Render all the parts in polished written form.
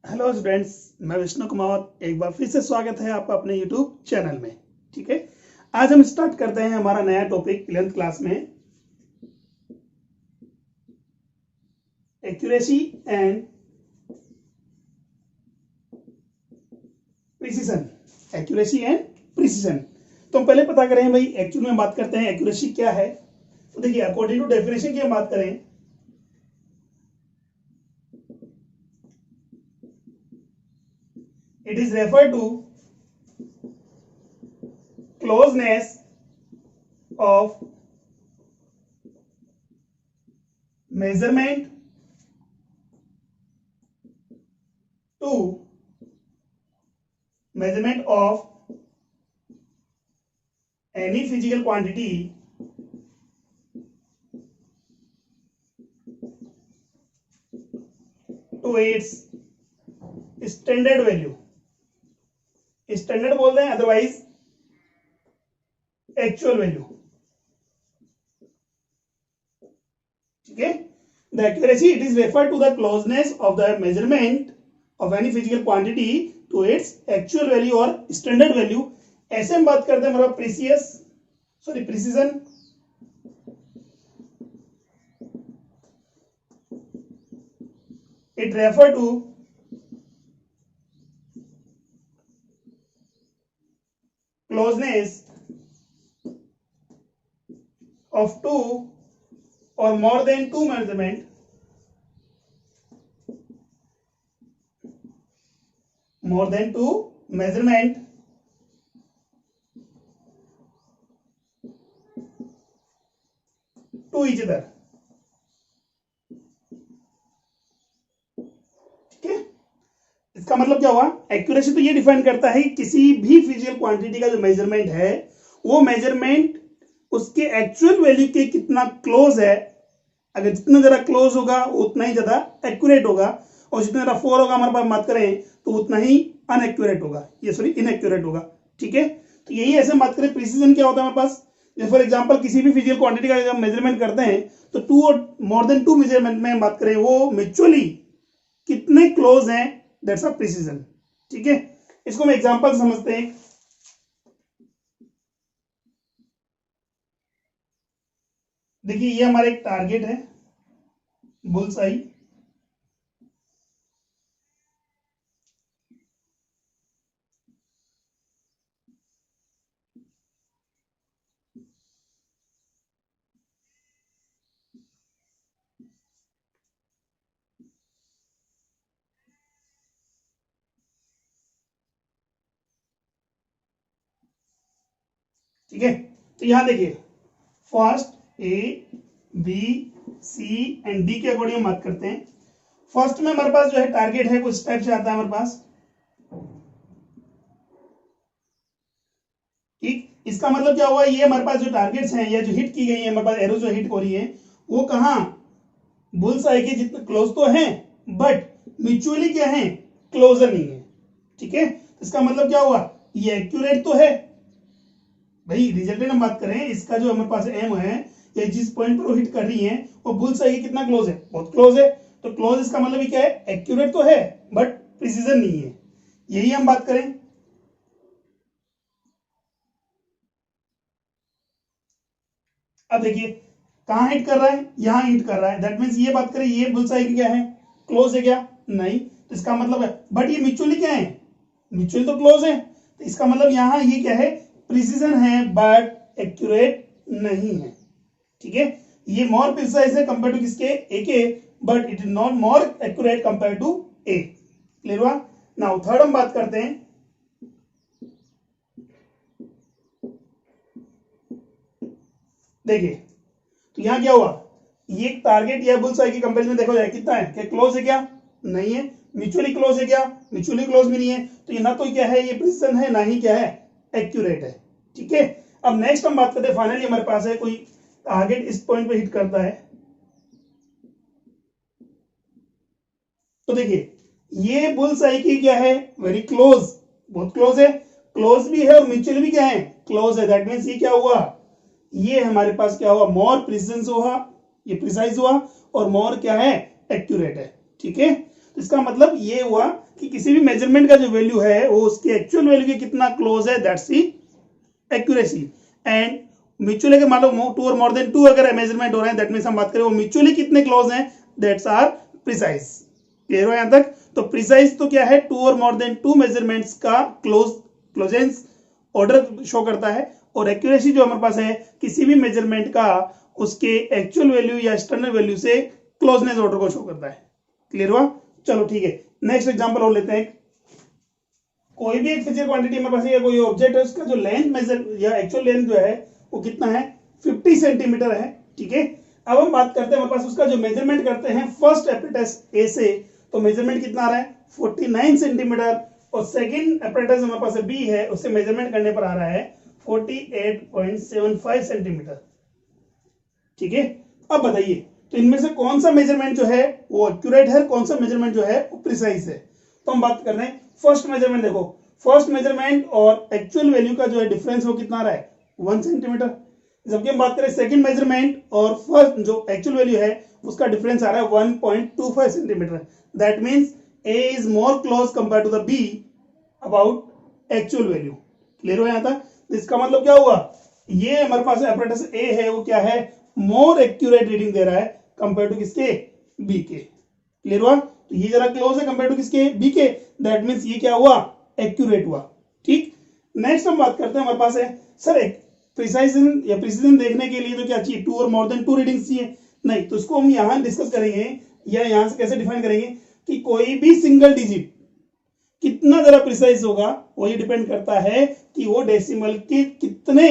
Hello students, मैं विष्णु कुमार एक बार फिर से स्वागत है आपका अपने यूट्यूब चैनल में। ठीक है, आज हम स्टार्ट करते हैं हमारा नया टॉपिक 11th क्लास में, accuracy and precision. Accuracy and precision. तो हम पहले पता करें भाई, एक्चुअल में बात करते हैं एक्यूरेसी क्या है। तो देखिए, अकॉर्डिंग टू डेफिनेशन की हम बात करें, it is referred to closeness of measurement of any physical quantity to its standard value। Standard बोल रहे हैं, अदरवाइज एक्चुअल वैल्यू। ठीक है, the accuracy it is refer to the closeness of the measurement of any physical quantity to its actual value और standard value. ऐसे हम बात करते हैं हमारा precision. It refer to closeness of two or more than two measurement to each other। ठीक है, इसका मतलब क्या हुआ? एक्यूरेसी तो ये डिफाइन करता है कि किसी भी फिजिकल क्वांटिटी का जो मेजरमेंट है, वो मेजरमेंट उसके एक्चुअल वैल्यू के कितना क्लोज है। अगर जितना ज्यादा क्लोज होगा उतना ही ज्यादा एक्यूरेट होगा, और जितना ज्यादा फोर होगा हमारे पास बात करें तो उतना ही अनएक्यूरेट होगा, इनएक्यूरेट होगा। ठीक है, तो यही ऐसे बात करें प्रिसीजन क्या होता है हमारे पास। जैसे फॉर एग्जांपल किसी भी फिजिकल क्वांटिटी का जब मेजरमेंट करते हैं तो टू और मोर देन टू मेजरमेंट में बात करें वो म्यूचुअली कितने क्लोज हैं, दैट्स अ प्रिसीजन। ठीक है, इसको हम एग्जांपल समझते हैं। देखिए, ये हमारा एक टारगेट है, बुल्स आई। ठीक है, तो यहां देखिए, first A B C and D के अकॉर्डिंग हम बात करते हैं। फर्स्ट में हमारे पास जो है टारगेट है कुछ टाइप से आता है हमारे पास। ठीक, इसका मतलब क्या हुआ, ये हमारे पास जो टारगेट्स हैं या जो हिट की गई है, हमारे पास एरो जो हिट हो रही है वो कहां, बुल्स आई के जितने क्लोज तो हैं, बट म्यूचुअली क्या है, क्लोजर नहीं है। ठीक है, इसका मतलब क्या हुआ, ये एक्यूरेट तो है भाई। रिजल्टेंट हम बात करें, इसका जो हमारे पास एम है या जिस पॉइंट पर वो हिट कर रही है वो बुल्स आई के कितना क्लोज है, बहुत क्लोज है। तो क्लोज इसका मतलब क्या है, एक्यूरेट तो है बट प्रिसीजन नहीं है। यही हम बात करें। अब देखिए, कहां हिट कर रहा है, यहां हिट कर रहा है, दैट मींस ये बात करें ये बुल्स आई क्या है, क्लोज है क्या, नहीं। तो इसका मतलब है, बट ये म्यूचुअली क्या है, म्यूचुअल तो क्लोज है। तो इसका मतलब यहां ये क्या है, प्रिसीजन है बट एक्यूरेट नहीं है। ठीक है, ये मोर प्रिसाइज है कंपेयर टू किसके, ए के, but it is not more accurate compare to A. Clear हुआ? नाउ थर्ड हम बात करते हैं। देखिए, तो यहां क्या हुआ, ये टारगेट या बुल्स आई की कंपैरिजन देखो जाए कितना है, क्या क्लोज है क्या, नहीं है। म्यूचुअली क्लोज है क्या, म्यूचुअली क्लोज भी नहीं है। तो ये ना तो क्या है, ये प्रिसीजन है, ना ही क्या है, एक्यूरेट है। ठीक है, अब नेक्स्ट हम बात करते हैं, फाइनली हमारे पास है कोई टारगेट इस पॉइंट पे हिट करता है। तो देखिए, ये बुल्स आई की क्या है, वेरी क्लोज, बहुत क्लोज है। क्लोज भी है और म्यूचुअली भी क्या है, क्लोज है। दैट मींस ये क्या हुआ, ये हमारे पास क्या हुआ, मोर प्रिसीजन हुआ, ये प्रिसाइज हुआ, और मोर क्या है, एक्यूरेट है। ठीक है, तो इसका मतलब ये हुआ कि किसी भी मेजरमेंट का जो वैल्यू है वो उसके एक्चुअल वैल्यू के कितना क्लोज है, that's the accuracy. And mutually अगर मान लो 2 और मोर देन 2 अगर मेजरमेंट हो रहे हैं, दैट मींस हम बात करें वो म्यूचुअली कितने क्लोज हैं, दैट्स आर प्रिसाइज। क्लियर हो यहां तक? तो प्रिसाइज तो क्या है, 2 और मोर देन 2 मेजरमेंट्स का क्लोजेंस ऑर्डर शो करता है, और एक्यूरेसी जो हमारे पास है किसी भी मेजरमेंट का उसके एक्चुअल वैल्यू या स्टैंडर्ड वैल्यू से क्लोजनेस ऑर्डर को शो करता है। क्लियर हुआ? चलो ठीक है, नेक्स्ट एग्जांपल और लेते हैं। कोई भी एक फिजिकल क्वांटिटी हमारे पास है, कोई ऑब्जेक्ट है, उसका जो लेंथ मेजर या एक्चुअल लेंथ जो है वो कितना है, 50 सेंटीमीटर है। ठीक है, अब हम बात करते हैं हमारे पास उसका जो मेजरमेंट करते हैं फर्स्ट एपरेटस ए से, तो मेजरमेंट कितना आ रहा है 49 सेंटीमीटर, और सेकंड एपरेटस हमारे पास बी है, उससे मेजरमेंट करने पर आ रहा है 48.75 सेंटीमीटर। ठीक है, अब बताइए तो इनमें से कौन सा मेजरमेंट जो है वो एक्यूरेट है, कौन सा मेजरमेंट जो है वो प्रिसाइज है? तो हम बात कर रहे हैं फर्स्ट मेजरमेंट। देखो फर्स्ट मेजरमेंट और एक्चुअल वैल्यू का जो है डिफरेंस वो कितना आ रहा है 1 सेंटीमीटर, जबकि हम बात करें सेकंड मेजरमेंट और फर्स्ट जो एक्चुअल वैल्यू है उसका डिफरेंस आ रहा है 1.25 centimetre. That means A is more close compare to the B about actual value. Clear हो यहां तक? इसका मतलब क्या हुआ, ये हमारे पास एपरेटस ए है वो क्या है, मोर एक्यूरेट रीडिंग दे रहा है कंपेयर टू किसके, बी के। क्लियर हुआ? तो ये जरा क्लोज है कंपेयर टू किसके, बी के, दैट मींस ये क्या हुआ, एक्यूरेट हुआ। ठीक, नेक्स्ट हम बात करते हैं, हमारे पास है सर प्रिसाइजन या प्रिसीजन देखने के लिए तो क्या चाहिए, 2 और मोर देन 2 रीडिंग्स चाहिए? नहीं, तो इसको हम यहां डिस्कस करेंगे या यहां से कैसे डिफाइन करेंगे कि कोई भी सिंगल डिजिट कितना जरा प्रिसाइज होगा वो ये डिपेंड करता है कि वो डेसिमल के कितने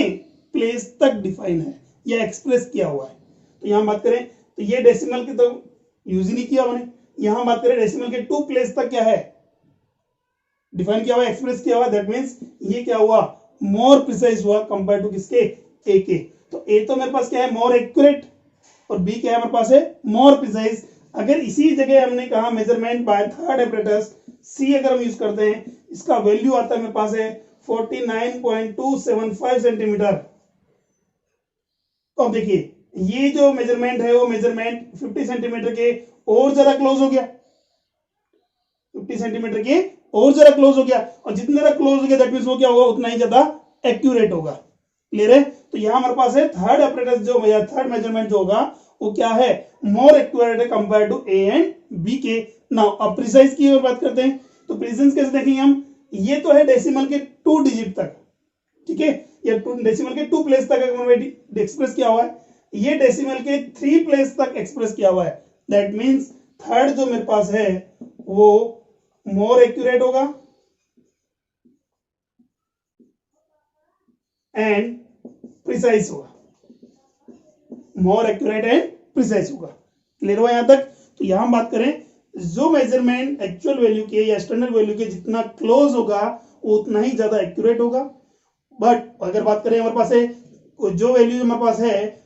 प्लेस तक डिफाइन है या एक्सप्रेस किया हुआ है। तो यहां बात करें तो ये डेसिमल के तो यूज ही नहीं किया हमने, यहां बात करें डेसिमल के 2 प्लेस तक क्या है डिफाइन किया हुआ, एक्सप्रेस किया हुआ, दैट मींस ये क्या हुआ, मोर प्रिसाइज हुआ कंपेयर टू किसके, ए के। तो ए तो मेरे पास क्या है मोर एक्यूरेट, और बी क्या है हमारे पास है मोर प्रिसाइज। अगर इसी जगह हमने कहा मेजरमेंट बाय थर्ड एपरेटस सी अगर हम यूज करते हैं, इसका वैल्यू आता है मेरे पास है 49.275 सेंटीमीटर। तो अब देखिए ये जो मेजरमेंट है वो मेजरमेंट 50 सेंटीमीटर के और जरा क्लोज हो गया, 50 सेंटीमीटर के और जरा क्लोज हो गया, और जितना जरा क्लोज हो गया दैट मींस वो क्या होगा, उतना ही ज्यादा एक्यूरेट होगा। क्लियर है? तो यहां हमारे पास है थर्ड एपरेटस जो या थर्ड मेजरमेंट जो होगा वो क्या है, मोर एक्यूरेट है compare to A and B के। नाउ अब प्रिसाइज की और बात करते हैं, तो प्रिसाइज कैसे देखेंगे हम, ये तो है डेसिमल के 2 डिजिट तक, ठीक है, या डेसिमल के 2 प्लेस तक एक्सप्रेस किया हुआ है, ये डेसिमल के 3 प्लेस तक एक्सप्रेस किया हुआ है। दैट मींस थर्ड जो मेरे पास है वो मोर एक्यूरेट होगा एंड प्रिसाइज होगा, मोर एक्यूरेट एंड प्रिसाइज होगा। क्लियर हुआ यहां तक? तो यहां बात करें जो मेजरमेंट एक्चुअल वैल्यू के या स्टैंडर्ड वैल्यू के जितना क्लोज होगा वो उतना ही ज्यादा एक्यूरेट होगा। बट अगर बात करें हमारे पास है जो वैल्यू हमारे पास है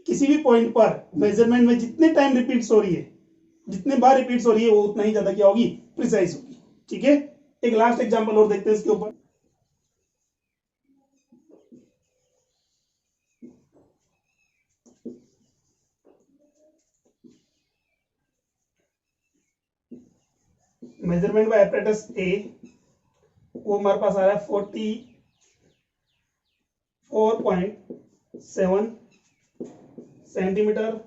किसी भी पॉइंट पर मेजरमेंट में जितने टाइम रिपीट्स हो रही है, जितने बार रिपीट्स हो रही है वो उतना ही ज्यादा क्या होगी, प्रिसाइज होगी। ठीक है, एक लास्ट एग्जांपल और देखते हैं इसके ऊपर। मेजरमेंट बाय एपरेटस ए वो हमारे पास आ रहा है 44.7 सेंटीमीटर,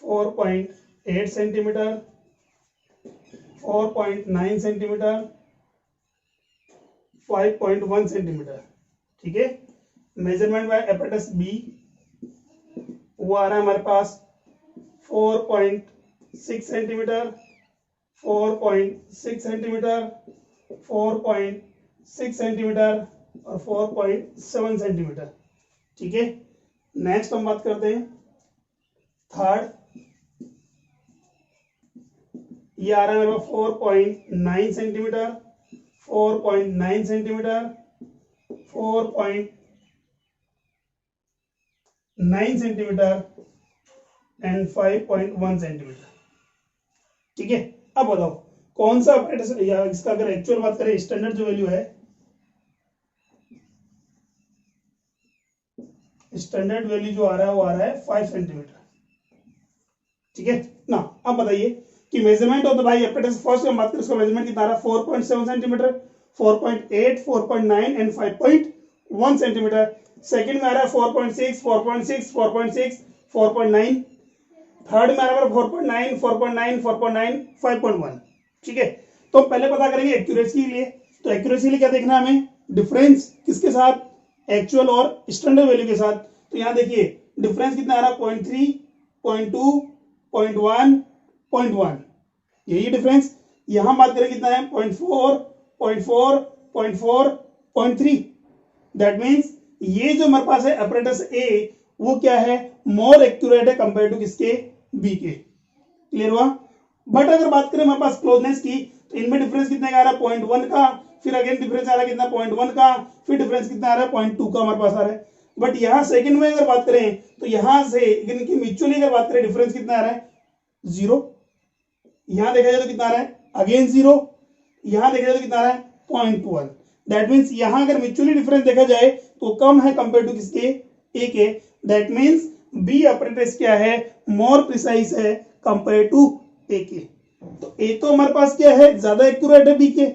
4.8 सेंटीमीटर, 4.9 सेंटीमीटर, 5.1 सेंटीमीटर। ठीक है, मेजरमेंट बाय एपरेटस बी वो आ रहा है हमारे पास 4.6 सेंटीमीटर, 4.6 सेंटीमीटर, 4.6 सेंटीमीटर और 4.7 सेंटीमीटर। ठीक है, नेक्स्ट हम बात करते हैं थर्ड, ये आ रहा है मेरे पास 4.9 centimetre, 4.9 centimetre, 4.9 centimetre and 5.1 centimetre. ठीक है, अब बताओ कौन सा एपरेटस या इसका अगर एक्चुअल बात करें स्टैंडर्ड जो वैल्यू है, स्टैंडर्ड वैल्यू जो आ रहा है वो आ रहा है 5 सेंटीमीटर। ठीक है ना, अब बताइए कि measurement of the by apparatus, first हम बात करें उसका मेजरमेंट कितना आ रहा है 4.7 सेंटीमीटर, 4.8, 4.9 एंड 5.1 सेंटीमीटर। सेकंड में आ रहा है 4.6, 4.6, 4.6, 4.9। थर्ड में आ रहा है 4.9, 4.9, 4.9, 5.1। ठीक है, तो हम पहले पता करेंगे एक्यूरेसी के लिए। तो एक्यूरेसी के लिए क्या देखना है हमें, डिफरेंस किसके साथ, एक्चुअल और स्टैंडर्ड वैल्यू के साथ। तो यहाँ देखिए डिफरेंस कितना आ रहा है 0.3, 0.2, 0.1, 0.1, यही डिफरेंस। यहां बात करें कितना है 0.4, 0.4, 0.4, 0.3। दैट मीन्स ये जो हमारे पास है apparatus A वो क्या है, मोर एक्यूरेट है कंपेयर टू किसके, बी के। क्लियर हुआ। बट अगर बात करें हमारे पास क्लोजनेस की, तो इनमें डिफरेंस कितने का आ रहा है 0.1 का, फिर अगेन डिफरेंस आ रहा है कितना 0.1 का, फिर डिफरेंस कितना आ रहा है 0.2 का हमारे पास आ रहा है। बट यहाँ सेकंड में अगर बात करें तो यहां से इनकी म्यूचुअली अगर बात करें डिफरेंस कितना आ रहा है 0। यहां देखा जाए तो कितना आ रहा है अगेन 0, यहां देखा जाए तो कितना आ रहा है 0.1। दैट मीन्स यहां अगर म्यूचुअली डिफरेंस देखा जाए तो कम है कंपेयर टू किसके, ए के। दैट मीन्स बी apparatus क्या है, मोर प्रिसाइज है कंपेयर टू ए के। तो ए तो हमारे पास क्या है, ज्यादा एक्यूरेट है बी के,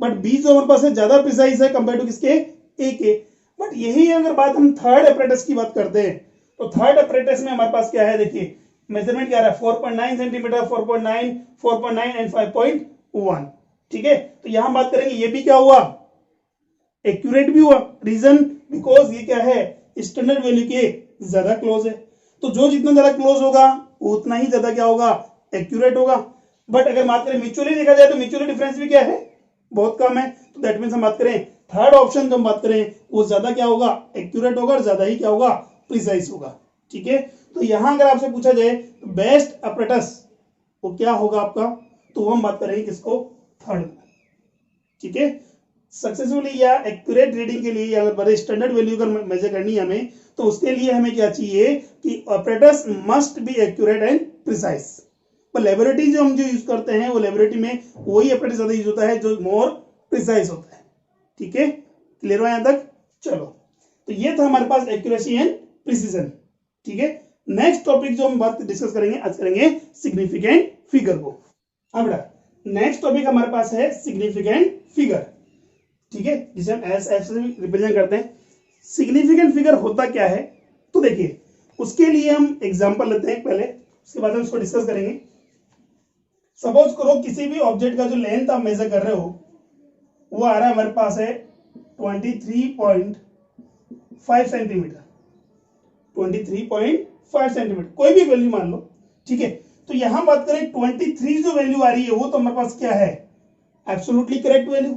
बट बी जो हमारे पास है ज्यादा प्रिसाइज है कंपेयर टू किसके, ए के। बट यही अगर बात हम थर्ड apparatus की बात करते हैं, तो थर्ड apparatus में हमारे पास क्या है, देखिए मेजरमेंट क्या रहा है 4.9 सेंटीमीटर, 4.9, 4.9 एंड 5.1। ठीक है, तो यहां बात करेंगे ये भी क्या हुआ, एक्यूरेट भी हुआ। रीजन बिकॉज ये क्या है, स्टैंडर्ड वैल्यू के ज्यादा क्लोज है। तो जो जितना ज्यादा क्लोज होगा उतना ही ज्यादा क्या होगा, एक्यूरेट होगा। बट अगर बात करें म्यूचुअली देखा जाए तो म्यूचुअली डिफरेंस भी क्या है, बहुत कम है। तो दैट मीन्स हम बात करें थर्ड ऑप्शन जो हम बात करें वो ज्यादा क्या होगा, एक्यूरेट होगा और ज्यादा ही क्या होगा, प्रिसाइज होगा। ठीक है, तो यहां अगर आपसे पूछा जाए बेस्ट apparatus वो क्या होगा आपका, तो हम बात करेंगे किसको, थर्ड। ठीक है, सक्सेसफुली या एक्यूरेट रीडिंग के लिए या अगर बड़े स्टैंडर्ड वैल्यू अगर मेजर करनी है हमें, तो उसके लिए हमें क्या चाहिए कि apparatus must be accurate and precise. पर लेबोरेटरी जो हम जो यूज करते हैं वो लेबोरेटरी में वही apparatus ज्यादा यूज होता है जो मोर प्रिसाइज होता है। ठीक है, क्लियर हुआ यहां तक। चलो, तो ये था हमारे पास एक्यूरेसी एंड प्रिसीजन। ठीक है, नेक्स्ट टॉपिक जो हम बात डिस्कस करेंगे आज करेंगे सिग्निफिकेंट फिगर को। अब नेक्स्ट टॉपिक हमारे पास है सिग्निफिकेंट फिगर। ठीक है, जिसे हम एस एफ से रिप्रेजेंट करते हैं। सिग्निफिकेंट फिगर होता क्या है, तो देखिए उसके लिए हम एग्जांपल लेते हैं पहले, उसके बाद हम उसको डिस्कस करेंगे। सपोज करो किसी भी ऑब्जेक्ट का जो लेंथ आप मेजर कर रहे हो वो आ रहा है हमारे पास है 23.5 सेंटीमीटर, 23.5 सेंटीमीटर, कोई भी वैल्यू मान लो। ठीक है, तो यहां बात करें 23 जो वैल्यू आ रही है वो तो हमारे पास क्या है, एब्सोल्युटली करेक्ट वैल्यू।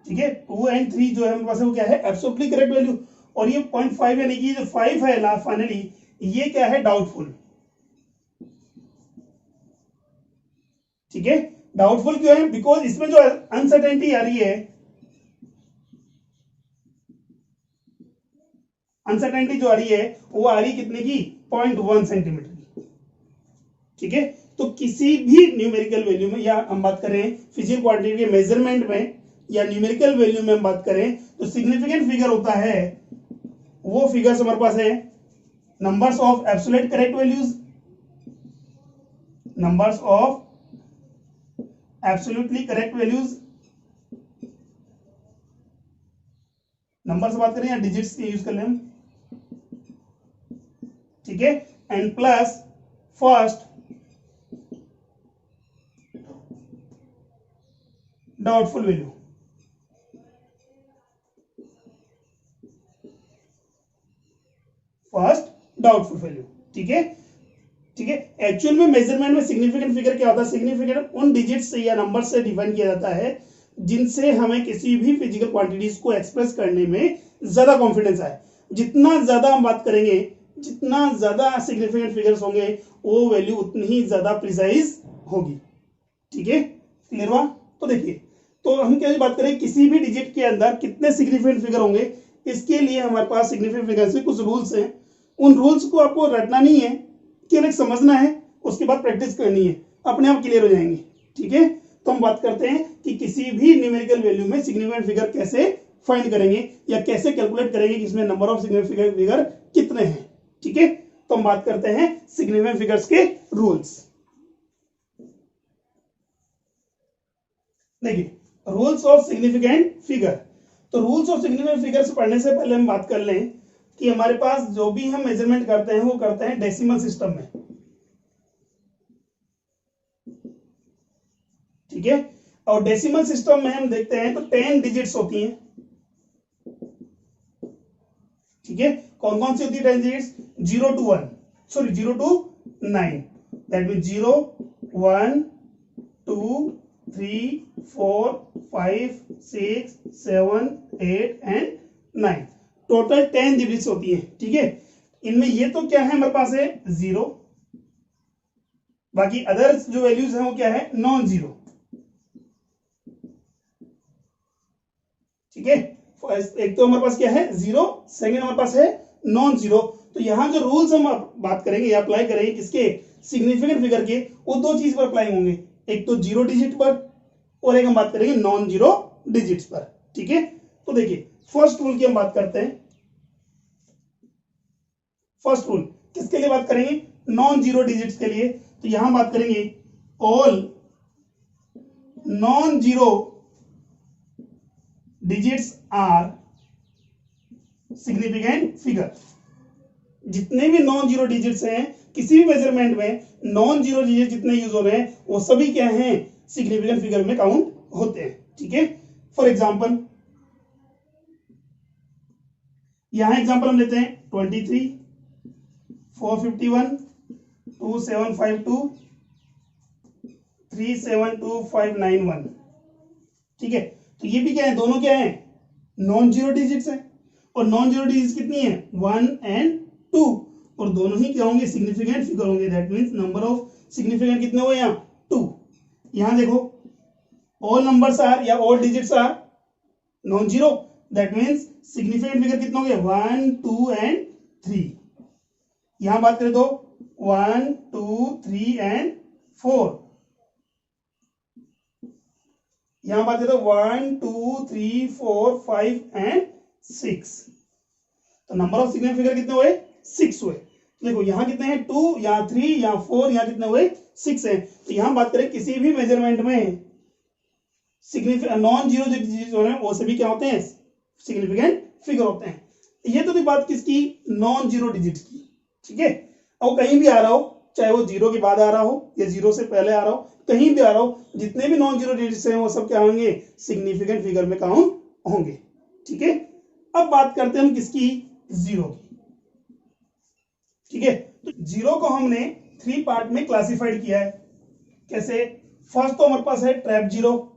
ठीक है, 2 एंड 3 जो है हमारे पास है वो क्या है, एब्सोल्युटली करेक्ट वैल्यू। और ये 0.5 यानी कि जो 5 है लास्ट फाइनली ये क्या है, डाउटफुल। ठीक है, डाउटफुल क्यों है, बिकॉज इसमें जो अनसर्टेनिटी आ रही है, अनसर्टेनिटी जो आ रही है वो आ रही कितने की, 0.1 सेंटीमीटर की। ठीक है, तो किसी भी न्यूमेरिकल वैल्यू में, या हम बात करें फिजिकल क्वांटिटी के मेजरमेंट में या न्यूमेरिकल वैल्यू में हम बात करें, तो सिग्निफिकेंट फिगर होता है वो फिगर्स हमारे पास है numbers of absolute correct values, numbers of absolutely correct values, number से बात करें या डिजिट्स के यूज कर लें हम। ठीक है, and plus first doubtful value. First doubtful value. ठीक है, ठीक है, एक्चुअल में मेजरमेंट में सिग्निफिकेंट फिगर क्या होता है, सिग्निफिकेंट उन डिजिट्स से या नंबर से डिफाइन किया जाता है जिनसे हमें किसी भी फिजिकल क्वांटिटीज को एक्सप्रेस करने में ज्यादा कॉन्फिडेंस आए। जितना ज्यादा हम बात करेंगे, जितना ज्यादा सिग्निफिकेंट फिगर्स होंगे वो वैल्यू उतनी ही ज्यादा प्रिसाइज होगी। ठीक है, क्लियर हुआ। तो देखिए, तो हम क्या बात करें किसी भी डिजिट के अंदर कितने सिग्निफिकेंट फिगर होंगे, इसके लिए हमारे पास सिग्निफिकेंट फिगर से कुछ रूल्स हैं। उन रूल्स को आपको रटना नहीं है, केवल समझना है, उसके बाद प्रैक्टिस करनी है, अपने आप क्लियर हो जाएंगे। ठीक है, तो हम बात करते हैं कि किसी भी न्यूमेरिकल वैल्यू में सिग्निफिकेंट फिगर कैसे फाइंड करेंगे या कैसे कैलकुलेट करेंगे कि इसमें नंबर ऑफ सिग्निफिकेंट फिगर कितने हैं। ठीक है, तो हम बात करते हैं सिग्निफिकेंट फिगर्स के रूल्स। देखिए, रूल्स ऑफ सिग्निफिकेंट फिगर। तो रूल्स ऑफ सिग्निफिकेंट फिगर से पढ़ने से पहले हम बात कर लें कि हमारे पास जो भी हम मेजरमेंट करते हैं वो करते हैं डेसिमल सिस्टम में। ठीक है, और डेसिमल सिस्टम में हम देखते हैं तो 10 डिजिट्स होती हैं। ठीक है, कौन कौन सी होती है 10 digits? 0 to 1, sorry 0 to 9, that mean 0 1 2 3 4 5 6 7 8 and 9, total 10 digits होती है। ठीक है, इनमें ये तो क्या है हमारे पास है 0, बाकी अदर्स जो वैल्यूज है वो क्या है नॉन जीरो। ठीक है, एक तो हमारे पास क्या है 0, सेकंड हमारे पास है नॉन जीरो। तो यहां जो रूल्स हम बात करेंगे या अप्लाई करेंगे किसके, सिग्निफिकेंट फिगर के, वो दो चीज पर अप्लाई होंगे, एक तो 0 डिजिट पर और एक हम बात करेंगे नॉन जीरो डिजिट्स पर। ठीक है, तो देखिए फर्स्ट रूल की हम बात करते हैं। फर्स्ट रूल किसके लिए बात करेंगे, नॉन जीरो डिजिट्स के लिए। तो यहां बात करेंगे all non zero digits are significant figure. जितने भी नॉन जीरो डिजिट्स हैं किसी भी मेजरमेंट में, नॉन जीरो डिजिट जितने यूज हो रहे हैं वो सभी क्या हैं, सिग्निफिकेंट फिगर में काउंट होते हैं। ठीक है, फॉर एग्जांपल यहां एग्जांपल हम लेते हैं 23 451 2752 372591। ठीक है, तो ये भी क्या है, दोनों क्या है नॉन जीरो डिजिट्स हैं, और नॉन जीरो डिजिट्स कितनी है 1 एंड 2, और दोनों ही क्या होंगे सिग्निफिकेंट फिगर होंगे। That means number of significant कितने हुए यहाँ 2। यहां देखो ऑल नंबर्स आर या all digits are non zero, that means significant figure कितने हो गए 1 2 एंड 3। यहां बात करें तो 1 2 3 एंड 4। यहां बात करें तो 1 2 3 4 5 एंड 6। तो नंबर ऑफ सिग्निफिकेंट फिगर कितने हुए 6 हुए। देखो यहां कितने हैं 2, यहां 3, यहां 4, यहां कितने हुए 6 हैं। तो यहां बात करें किसी भी मेजरमेंट में सिग्निफिकेंट नॉन जीरो डिजिट जो है वो सभी क्या होते हैं सिग्निफिकेंट फिगर होते हैं। ये तो थी बात किसकी, नॉन जीरो डिजिट की। ठीक है, और कहीं भी आ रहा हो, चाहे वो जीरो के बाद आ रहा हो या जीरो से पहले आ रहा हो, कहीं भी आ रहा हो, जितने भी नॉन जीरो डिजिट्स हैं वो सब क्या होंगे सिग्निफिकेंट फिगर में काउंट होंगे। ठीक है, अब बात करते हैं हम किसकी, जीरो की। ठीक है, तो जीरो को हमने 3 पार्ट में क्लासिफाइड किया है। कैसे, फर्स्ट तो हमारे पास है ट्रैप जीरो,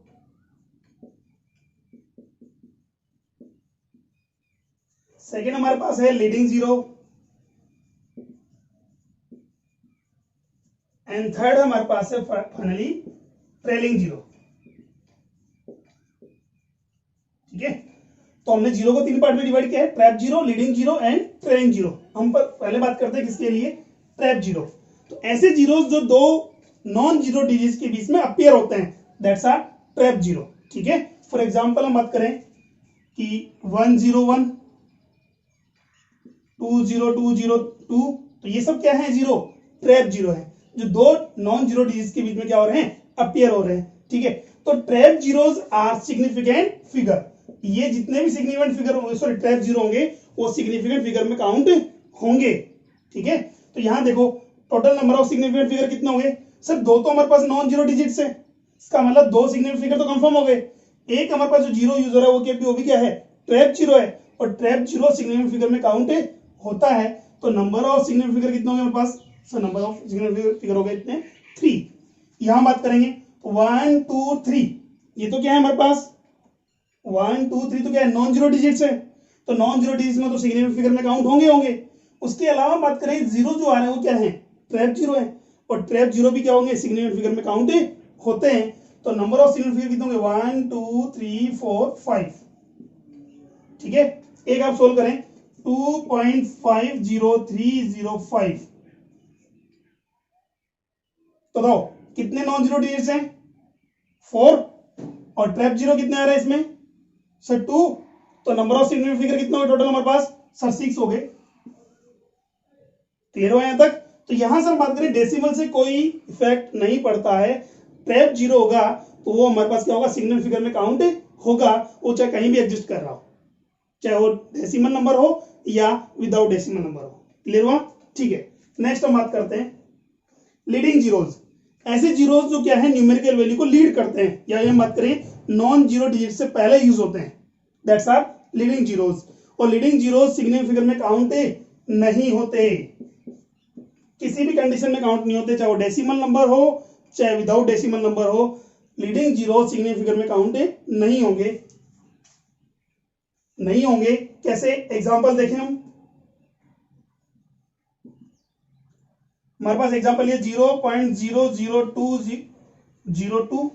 सेकेंड हमारे पास है लीडिंग जीरो, एंड थर्ड हमारे पास है फाइनली ट्रेलिंग जीरो। ठीक है, तो हमने जीरो को 3 पार्ट में डिवाइड किया है, trap zero, leading zero and trailing zero. हम पहले बात करते हैं किसके लिए, ट्रैप जीरो। तो ऐसे जीरोस जो दो नॉन जीरो डिजिट्स के बीच में अपीयर होते हैं, दैट्स आर ट्रैप जीरो। ठीक है, फॉर एग्जांपल हम बात करें कि 101 20202, तो ये सब क्या है जीरो, ट्रैप जीरो है, जो दो नॉन जीरो डिजिट्स के बीच में क्या हो रहे हैं अपीयर हो रहे हैं। ठीक है, तो trap zeros are significant figure. ये जितने भी सिग्निफिकेंट फिगर होंगे, सॉरी ट्रैप जीरो होंगे, वो सिग्निफिकेंट फिगर में काउंट होंगे। ठीक है, तो यहां देखो total number of significant figure कितने होंगे, सर दो तो हमारे पास नॉन जीरो डिजिट्स है, इसका मतलब दो सिग्निफिकेंट फिगर तो कंफर्म हो गए। एक हमारे पास जो जीरो यूज हो रहा है वो भी क्या है ट्रैप जीरो है, और ट्रैप जीरो सिग्निफिकेंट फिगर में काउंट होता है। तो नंबर ऑफ सिग्निफिकेंट फिगर कितने होंगे हमारे पास, so number of significant figure हो गए इतने 3। यहां बात करेंगे 1 2 3, ये तो क्या है हमारे पास 1 2 3 तो क्या है नॉन जीरो डिजिट्स है, तो नॉन जीरो डिजिट्स में तो सिग्निफिकेंट फिगर में काउंट होंगे। उसके अलावा बात करें जीरो जो आ रहे हैं वो क्या है ट्रैप जीरो है, और ट्रैप जीरो भी क्या होंगे सिग्निफिकेंट फिगर में काउंट होते हैं। तो नंबर ऑफ सिग्निफिकेंट फिगर कितने होंगे 1 2 3 4 5। ठीक है, एक आप सोल्व करें 2.50305, तो बताओ कितने नॉन जीरो डिजिट्स हैं 4, और ट्रैप जीरो कितने आ रहे हैं इसमें सर 2, तो नंबर ऑफ सिग्निफिकेंट फिगर कितना हो टोटल हमारे पास सर 6 हो गए। क्लियर हो यहां तक? तो यहां सर बात करें डेसिमल से कोई इफेक्ट नहीं पड़ता है, ट्रैप 0 होगा तो वो हमारे पास क्या होगा सिग्निफिकेंट फिगर में काउंट होगा, वो चाहे कहीं भी एग्जिस्ट कर रहा हो, चाहे वो डेसिमल नंबर हो या विदाउट डेसिमल नंबर हो। क्लियर हुआ? ठीक है, नेक्स्ट हम बात करते हैं लीडिंग जीरोज। ऐसे जीरोज जो क्या है न्यूमेरिकल वैल्यू को लीड करते हैं, या हम बात करें नॉन जीरो डिजिट से पहले यूज होते हैं, दैट्स आर लीडिंग जीरोज। और लीडिंग जीरोज सिग्निफिकेंट फिगर में काउंट नहीं होते, किसी भी कंडीशन में काउंट नहीं होते, चाहे वो डेसिमल नंबर हो चाहे विदाउट डेसिमल नंबर हो, लीडिंग जीरो सिग्निफिकेंट फिगर में काउंट नहीं होंगे, नहीं होंगे। कैसे? एग्जांपल देखें हम, हमारे पास एग्जांपल ये 0.002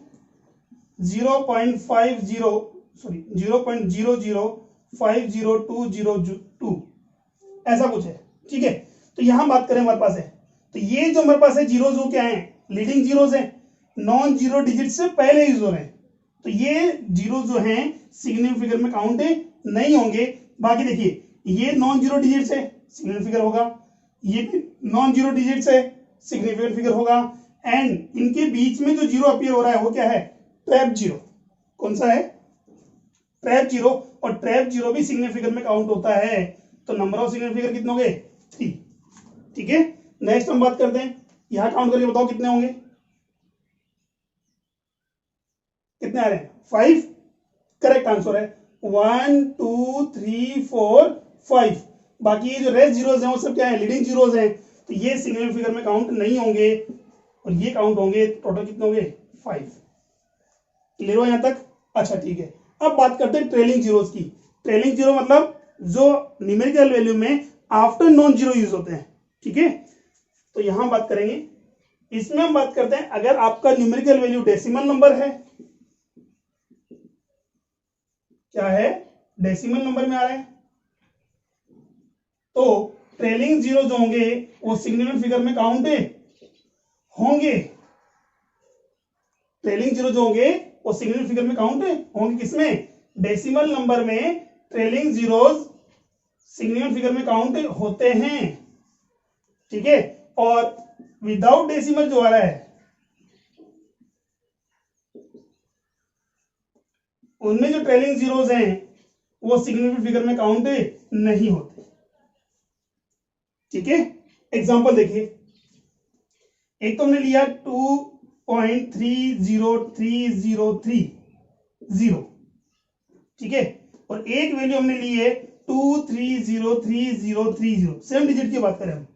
0.50 सॉरी 0.005022 ऐसा कुछ है, ठीक है। तो यहां बात करें हमारे पास है, तो ये जो हमारे पास है जीरोज वो क्या है लीडिंग जीरोज है, नॉन जीरो डिजिट से पहले यूज हो रहे हैं, तो ये जीरो जो हैं सिग्निफिकेंट फिगर में काउंट नहीं होंगे। बाकी देखिए ये नॉन जीरो डिजिट से सिग्निफिकेंट फिगर होगा, ये भी नॉन जीरो डिजिट से सिग्निफिकेंट फिगर होगा, एंड इनके बीच में जो जीरो अपीयर हो रहा है वो क्या है ट्रैप जीरो। कौन सा है? Trap zero. और ट्रैप जीरो भी सिग्निफिकेंट फिगर में काउंट होता है, तो नंबर ऑफ सिग्निफिकेंट फिगर कितने हो गए 3। ठीक है, नेक्स्ट हम बात करते हैं, यहां काउंट करके बताओ कितने होंगे, कितने आ रहे हैं 5। करेक्ट आंसर है 1 2 3 4 5। बाकी ये जो रेस्ट जीरोज हैं वो सब क्या है लीडिंग जीरोज हैं, तो ये सिग्निफिकेंट फिगर में काउंट नहीं होंगे और ये काउंट होंगे, टोटल कितने होंगे 5। क्लियर हो यहां तक? अच्छा ठीक है, अब बात करते हैं ट्रेलिंग जीरोज की। ट्रेलिंग जीरो मतलब जो न्यूमेरिकल वैल्यू में आफ्टर नॉन जीरो यूज होते हैं, ठीक है। तो यहां बात करेंगे, इसमें हम बात करते हैं अगर आपका न्यूमेरिकल वैल्यू डेसिमल नंबर है, क्या है डेसिमल नंबर में आ रहा है, तो ट्रेलिंग जीरो जो होंगे वो सिग्निफिकेंट फिगर में काउंट होंगे। ट्रेलिंग जीरो जो होंगे वो सिग्निफिकेंट फिगर में काउंट होंगे, किसमें डेसिमल नंबर में ट्रेलिंग जीरोज सिग्निफिकेंट फिगर में काउंट होते हैं, ठीक है। और विदाउट डेसिमल जो आ रहा है उनमें जो ट्रेलिंग जीरोज हैं वो सिग्निफिकेंट फिगर में काउंट नहीं होते, ठीक है। एग्जांपल देखिए, एक तो हमने लिया 2.303030, ठीक है, और एक वैल्यू हमने ली है 2303030, सेम डिजिट की बात करें हम।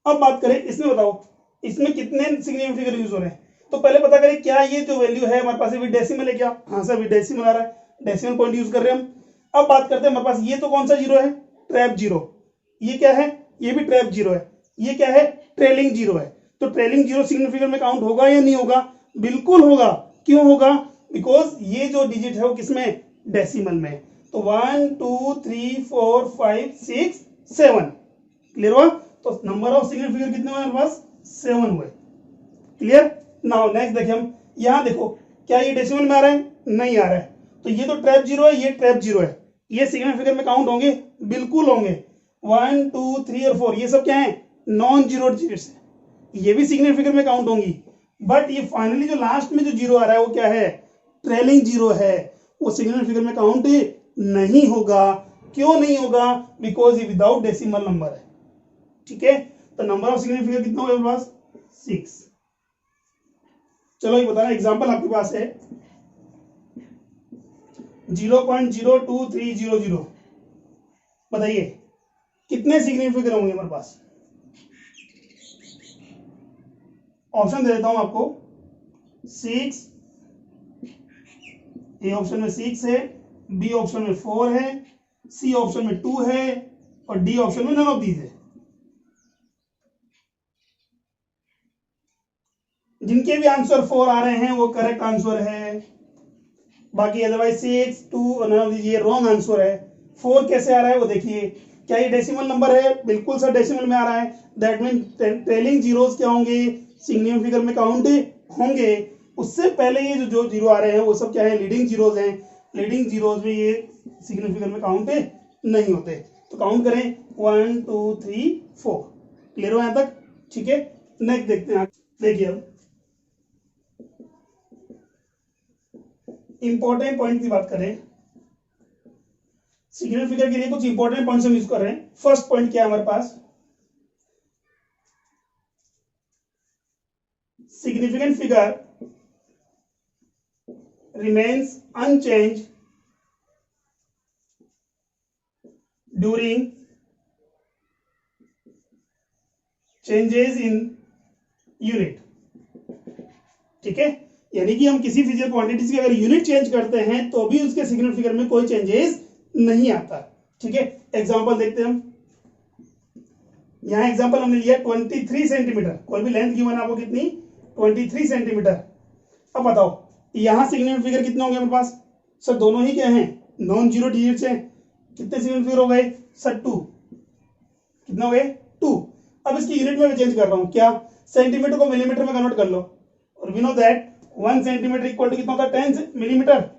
अब बात करें इसमें, बताओ इसमें कितने सिग्निफिकेंट फिगर यूज हो रहे हैं, तो पहले पता करें क्या ये जो वैल्यू है हमारे पास विद डेसिमल है क्या? हाँ सर विद डेसिमल आ रहा है, डेसिमल पॉइंट यूज कर रहे हैं हम। अब बात करते हैं हमारे पास ये तो कौन सा जीरो है ट्रैप जीरो, ये क्या है ये भी ट्रैप जीरो है, ये क्या है ट्रेलिंग जीरो है। तो ट्रेलिंग जीरो सिग्निफिकेंट फिगर में काउंट होगा या नहीं होगा? बिल्कुल होगा। क्यों होगा? बिकॉज ये जो डिजिट है वो किसमें डेसिमल में, तो 1 2 3 4 5 6 7। क्लियर हुआ? तो नंबर ऑफ सिग्निफिकेंट फिगर कितने हुए हमारे पास 7 हुए। क्लियर? नाउ नेक्स्ट देखिए हम, यहां देखो क्या ये डेसिमल में आ रहा है? नहीं आ रहा है, तो ये तो ट्रैप जीरो है, ये ट्रैप जीरो है, ये सिग्निफिकेंट फिगर में काउंट होंगे? बिल्कुल होंगे। 1 2 3 और 4 ये सब क्या है नॉन जीरो डिजिट्स है, ये भी सिग्निफिकेंट फिगर में काउंट होंगी, बट ये फाइनली जो लास्ट में जो जीरो आ रहा है वो क्या है ट्रेलिंग जीरो है, वो सिग्निफिकेंट फिगर में काउंट नहीं होगा। क्यों नहीं होगा? बिकॉज ये विदाउट डेसिमल नंबर है, ठीक है। तो नंबर ऑफ सिग्निफिकेंट फिगर कितना होगा पास 6। चलो ये बताना, एग्जांपल आपके पास है 0.02300, बताइए कितने सिग्निफिकेंट फिगर होंगे हमारे पास? ऑप्शन दे देता हूं आपको, 6, ए ऑप्शन में 6 है, बी ऑप्शन में 4 है, सी ऑप्शन में 2 है और डी ऑप्शन में नन ऑफ दीज है। जिनके भी आंसर 4 आ रहे हैं वो करेक्ट आंसर है, बाकी अदरवाइज 6 2 और नन ऑफ दीज ये रॉन्ग आंसर है। 4 कैसे आ रहा है वो देखिए, क्या ये डेसिमल नंबर है? बिल्कुल सर डेसिमल में आ रहा है, दैट मीन ट्रेलिंग जीरोज क्या होंगे सिग्निफिकेंट फिगर में काउंट होंगे। उससे पहले ये जो जीरो आ रहे हैं वो सब क्या है लीडिंग जीरोज हैं, लीडिंग जीरोज में ये सिग्नल फिगर में काउंट नहीं होते। तो काउंट करें 1 2 3 4। क्लियर हो यहां तक? ठीक है, नेक्स्ट देखते हैं। देखिए अब इंपॉर्टेंट पॉइंट की बात करें, सिग्नल फिगर के लिए कुछ इंपॉर्टेंट पॉइंट्स हम यूज कर रहे हैं। फर्स्ट पॉइंट क्या है हमारे पास, significant figure remains unchanged during changes in unit। ठीक है, यानी कि हम किसी फिजिकल क्वांटिटीज की अगर यूनिट चेंज करते हैं तो भी उसके सिग्नल फिगर में कोई चेंजेस नहीं आता। ठीक है, एग्जांपल देखते हैं हम। यहां एग्जांपल हमने लिया 23 सेंटीमीटर, कोई भी लेंथ गिवन आपको कितनी, 23 सेंटीमीटर। अब बताओ यहां सिग्नल फिगर कितने होंगे हमारे पास? सर दोनों ही क्या हैं, नॉन जीरो डिजिट्स हैं। कितने सिग्नल फिगर हो गए सर? 2। कितने हो गए? 2। अब इसकी यूनिट में चेंज कर रहा हूं, क्या? सेंटीमीटर को मिलीमीटर में कन्वर्ट कर लो, और we know that 1 centimetre equal to कितना होता है? 10 मिलीमीटर।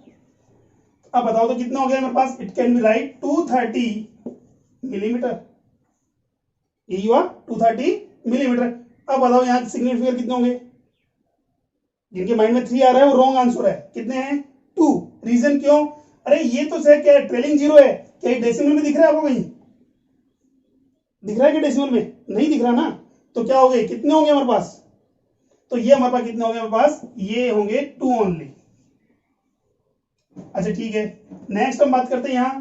अब बताओ तो कितना हो गया मेरे पास? It can be right 230 millimetre. यही हुआ 230 मिलीमीटर। अब बताओ यहां सिग्नल फिगर कितने होंगे? जिनके माइंड में 3 आ रहा है वो रॉन्ग आंसर है। कितने हैं? 2। रीजन क्यों? अरे ये तो सर क्या है, ट्रेलिंग जीरो है। क्या ये डेसिमल में दिख रहा है आपको? कहीं दिख रहा है कि डेसिमल में? नहीं दिख रहा ना। तो क्या हो गए, कितने होंगे हमारे पास? तो ये हमारे पास कितने होंगे हमारे पास? ये होंगे 2 ओनली। अच्छा ठीक है, नेक्स्ट हम बात करते हैं यहां,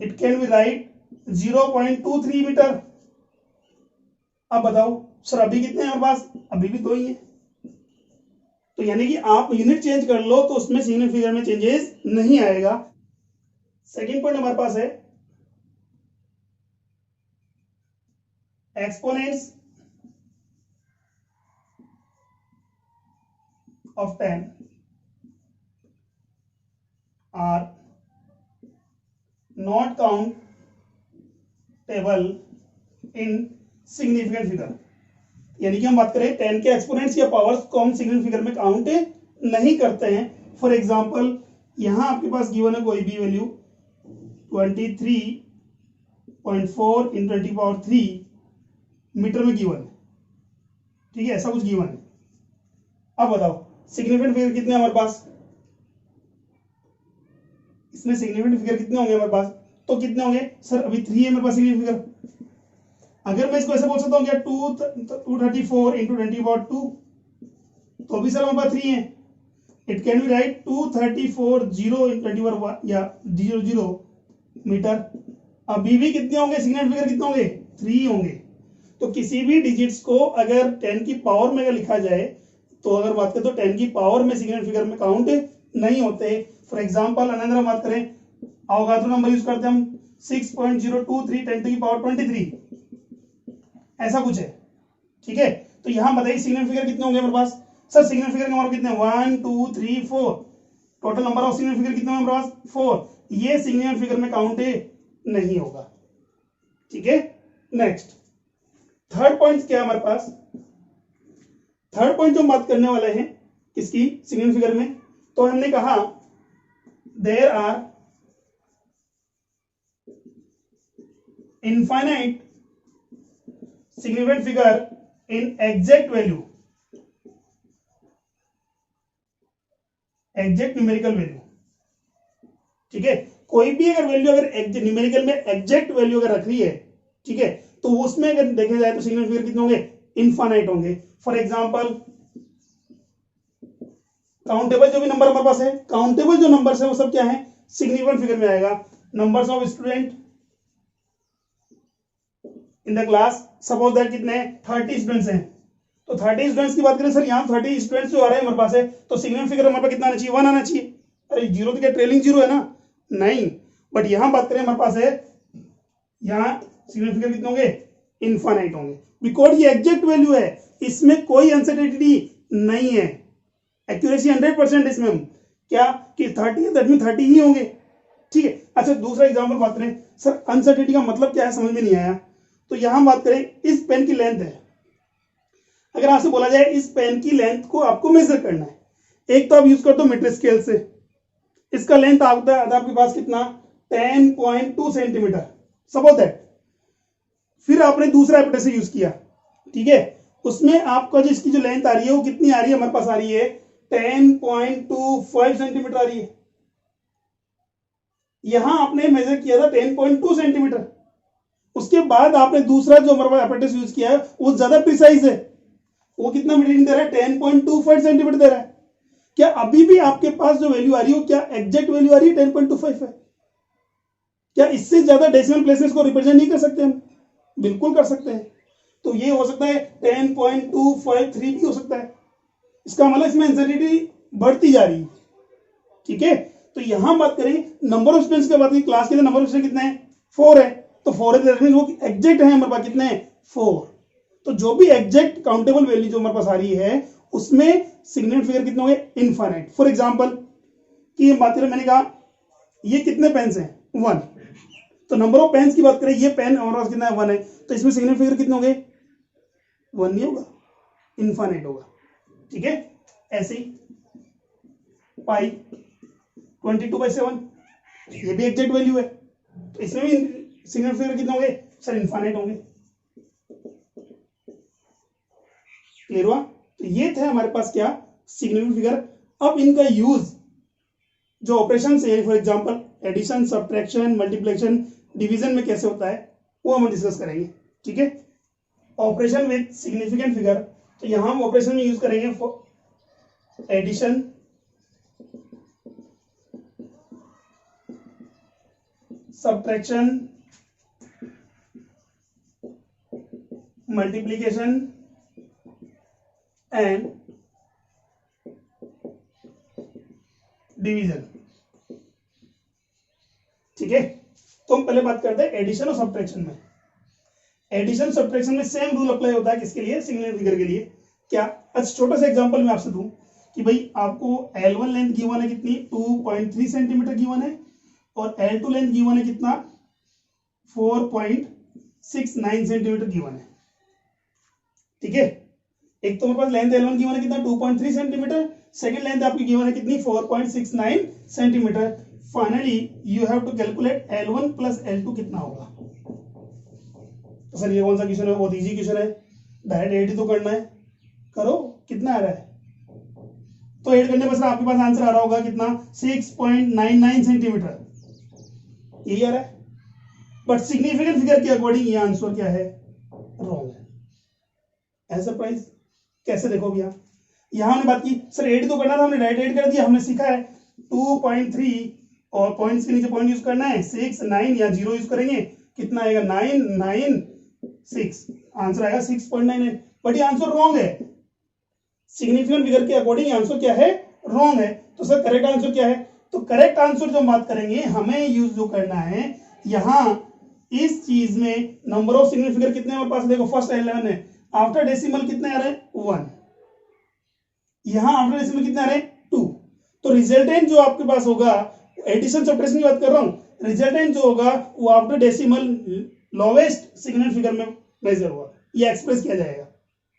it can be right 0.23 metre. अब बताओ सर अभी कितने हैं हमारे पास? अभी भी 2 ही है। तो यानी कि आप यूनिट चेंज कर लो तो उसमें सिग्नल फिगर में चेंजेस नहीं आएगा। सेकंड पॉइंट हमारे पास है exponents of 10 are not countable in significant figure. यानी कि हम बात करें 10 के एक्सपोनेंट्स या पावर्स को हम सिग्नल फिगर में काउंट नहीं करते हैं। फॉर एग्जांपल यहां आपके पास गिवन है कोई भी वैल्यू 23.4 इन 10⁻³ मीटर में गिवन है। ठीक है, ऐसा कुछ गिवन है। अब बताओ सिग्निफिकेंट फिगर कितने हमारे पास? इसमें सिग्निफिकेंट फिगर कितने होंगे हमारे पास? तो कितने होंगे सर? अभी 3 है मेरे पास सिग्निफिकेंट फिगर। अगर मैं इसको ऐसे बोल सकता हूँ क्या 234 इंटू 10⁻², तो भी सर हमारे पास 3 है। इट कैन बी राइट 234 0 इन 10⁻1 या 00 मीटर। अभी भी कितने होंगे सिग्निफिकेंट फिगर? कितने होंगे? 3 होंगे। तो किसी भी डिजिट्स को अगर 10 की पावर में अगर लिखा जाए तो अगर बात करें तो 10 की पावर में सिग्निफिकेंट फिगर में काउंट नहीं होते। फॉर एग्जांपल अनदर हम बात करें, अवोगाद्रो नंबर यूज करते हैं हम 6.023 10⁻23, ऐसा कुछ है। ठीक है, तो यहां बताइए सिग्नल फिगर कितने होंगे हमारे पास? सर सिग्नल फिगर हमारे कितने? 1 2 3 4। Total number of signal figure कितने हमारे पास? 4। ये सिग्नल फिगर में काउंट नहीं होगा। ठीक है, नेक्स्ट थर्ड पॉइंट क्या है हमारे पास? थर्ड पॉइंट जो हम बात करने वाले हैं किसकी? सिग्नल फिगर में। तो हमने कहा there are infinite significant figure in exact value, exact numerical value. ठीक है, कोई भी अगर वैल्यू अगर न्यूमेरिकल में एग्जैक्ट वैल्यू अगर रख रही है, ठीक है, तो उसमें अगर देखा जाए तो सिग्नल फिगर कितने होंगे? इनफाइनाइट होंगे। फॉर एग्जांपल काउंटेबल जो भी नंबर हमारे पास है, काउंटेबल जो नंबर्स है वो सब क्या है? सिग्निफिकेंट फिगर में आएगा। Numbers of student in the class, suppose that कितने हैं? 30 स्टूडेंट्स हैं। तो 30 स्टूडेंट्स की बात करें सर, यहाँ 30 स्टूडेंट्स जो आ रहे हैं हमारे पास है, तो सिग्नल फिगर हमारे पास कितना आना चाहिए? 1 आना चाहिए। अरे जीरो तो क्या ट्रेलिंग जीरो है ना? नहीं, बट यहां बात करें हमारे पास है, यहाँ सिग्नल फिगर कितने होंगे? इनफाइनाइट होंगे, बिकॉज ये एग्जैक्ट वैल्यू है, इसमें कोई अनसर्टेनिटी नहीं है। एक्यूरेसी 100% इसमें हम क्या कि 30 है, दैट मीन 30 ही होंगे। ठीक है, अच्छा दूसरा एग्जांपल बात करें, सर अनसर्टेनिटी का मतलब क्या है समझ में नहीं आया। तो यहां बात करें, इस पेन की लेंथ है, अगर आपसे बोला जाए इस पेन की लेंथ को आपको मेजर करना है, एक तो आप यूज करते हो मीटर स्केल से, इसका लेंथ आता है आपके पास कितना 10.2 सेंटीमीटर, सपोज दैट। फिर आपने दूसरा एपेंडिक्स यूज किया, ठीक है, उसमें आपका जो इसकी जो लेंथ आ रही है वो कितनी आ रही है, हमारे पास आ रही है 10.25 सेंटीमीटर आ रही है। यहां आपने मेजर किया था 10.2 सेंटीमीटर, उसके बाद आपने दूसरा जो हमारे पास एपेंडिक्स यूज किया है वो ज्यादा प्रिसाइज है, वो कितना रीडिंग दे रहा है 10.25 सेंटीमीटर दे रहा है। क्या अभी भी आपके पास जो वैल्यू आ रही है वो क्या एग्जैक्ट वैल्यू आ रही है 10.25 है? क्या इससे ज्यादा डेसिमल प्लेसेस को रिप्रेजेंट नहीं कर सकते हम? बिल्कुल कर सकते हैं। तो ये हो सकता है 10.253 भी हो सकता है। इसका मतलब इसमें आंसरिटी बढ़ती जा रही है, ठीक है। तो यहां बात करें नंबर ऑफ स्टूडेंट्स की बात करें, क्लास के अंदर नंबर ऑफ स्टूडेंट कितने हैं 4 है, तो 4 है वो एग्जैक्ट है हमारे पास कितने हैं 4। तो जो भी एग्जैक्ट काउंटेबल वैल्यू जो हमारे पास आ रही है उसमें सिग्निफिकेंट फिगर कितने होंगे इनफाइनाइट। फॉर एग्जांपल कि बात करें, मैंने कहा ये कितने पेन्स हैं 1, तो नंबर ऑफ पेन्स की बात करें ये पेन हमारे पास कितना है 1 है, तो इसमें सिग्निफिकेंट फिगर कितने होंगे 1 नहीं होगा, इनफाइनाइट होगा, ठीक है। ऐसे ही पाई 22/7 ये भी एग्जैक्ट वैल्यू है, तो इसमें भी सिग्निफिकेंट फिगर कितने होंगे सर इनफाइनाइट होंगे। क्लियर हुआ? तो ये थे हमारे पास क्या सिग्निफिकेंट फिगर। अब इनका यूज जो ऑपरेशन है, for example addition, subtraction, multiplication, division में कैसे होता है वो हम डिस्कस करेंगे, ठीक है। ऑपरेशन विद सिग्निफिकेंट फिगर, तो यहां हम ऑपरेशन में यूज करेंगे for addition, subtraction, multiplication and division, ठीक है। तो हम पहले बात करते हैं एडिशन और सब्ट्रैक्शन में। एडिशन सब्ट्रैक्शन में सेम रूल अप्लाई होता है किसके लिए, सिग्निफिकेंट फिगर के लिए। क्या, अच्छा छोटा सा एग्जांपल मैं आपसे दूं कि भाई आपको L1 लेंथ गिवन है कितनी 2.3 सेंटीमीटर गिवन है, और L2 लेंथ गिवन है कितना 4.69 सेंटीमीटर गिवन है, ठीक है। एक तो मेरे पास लेंथ L1 गिवन है कितना 2.3 सेंटीमीटर, सेकंड लेंथ आपकी गिवन है कितनी 4.69 centimetre. Finally you have to calculate L1 plus L2 कितना होगा। तो सर ये कौन सा क्वेश्चन है, बहुत इजी क्वेश्चन है, डायरेक्ट ऐड ही तो करना है, करो। कितना आ रहा है, तो ऐड करने पर सर आपके पास आंसर आ रहा होगा कितना 6.99 सेंटीमीटर, यही आ रहा है। बट सिग्निफिकेंट फिगर के अकॉर्डिंग ये आंसर क्या है, रॉन्ग है। एज सरप्राइज कैसे, देखो भैया यहां हमने बात की सर ऐड तो करना था, हमने डायरेक्ट ऐड कर दिया। हमने सीखा है 2.3 और पॉइंट्स के नीचे पॉइंट यूज करना है 6 9 या 0 यूज करेंगे, कितना आएगा 9 9 6, आंसर आएगा 6.99। बट ये आंसर रॉन्ग है, सिग्निफिकेंट फिगर के अकॉर्डिंग आंसर क्या है, रॉन्ग है। तो सर करेक्ट आंसर क्या है, तो करेक्ट आंसर जो हम बात करेंगे हमें यूज जो करना है यहां इस चीज में नंबर ऑफ सिग्निफिकेंट फिगर कितने हमारे पास, देखो फर्स्ट 11 है, आफ्टर डेसिमल कितने आ रहे हैं 1, यहां आफ्टर डेसिमल कितने आ रहे हैं 2। तो रिजल्टेंट जो आपके पास होगा, एडिशन सब्ट्रैक्शन की बात कर रहा हूं, रिजल्टेंट जो होगा वो after decimal lowest significant figure में मेजर होगा, ये एक्सप्रेस किया जाएगा,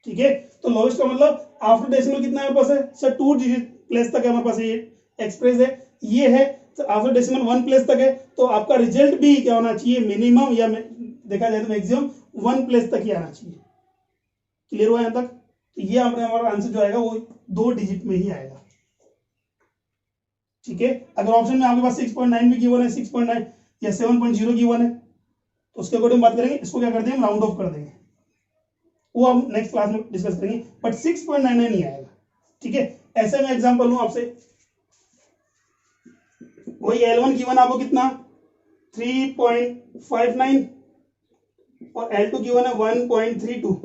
ठीक है। तो लोवेस्ट का मतलब आफ्टर डेसिमल कितना हमारे पास है सर 2 डिजिट प्लेस तक है हमारे पास, ये एक्सप्रेस है, ये है आफ्टर डेसिमल 1 प्लेस तक है। तो आपका रिजल्ट भी क्या होना चाहिए, मिनिमम या देखा जाए तो मैक्सिमम 1 प्लेस तक ही आना चाहिए। क्लियर हुआ यहां तक? तो ये हमारा आंसर जो आएगा वो 2 डिजिट में ही आएगा, ठीक है। अगर ऑप्शन में आपके पास 6.9 भी गिवन है, 6.9 या 7.0 गिवन है, तो उसके अकॉर्डिंग बात करेंगे, इसको क्या करते हैं हम राउंड ऑफ कर देंगे, वो हम नेक्स्ट क्लास में डिस्कस करेंगे। बट 6.99 नहीं आएगा, ठीक है। ऐसे में एग्जांपल लूं आपसे, वही L1 गिवन आपको कितना 3.59 और L2 गिवन है 1.32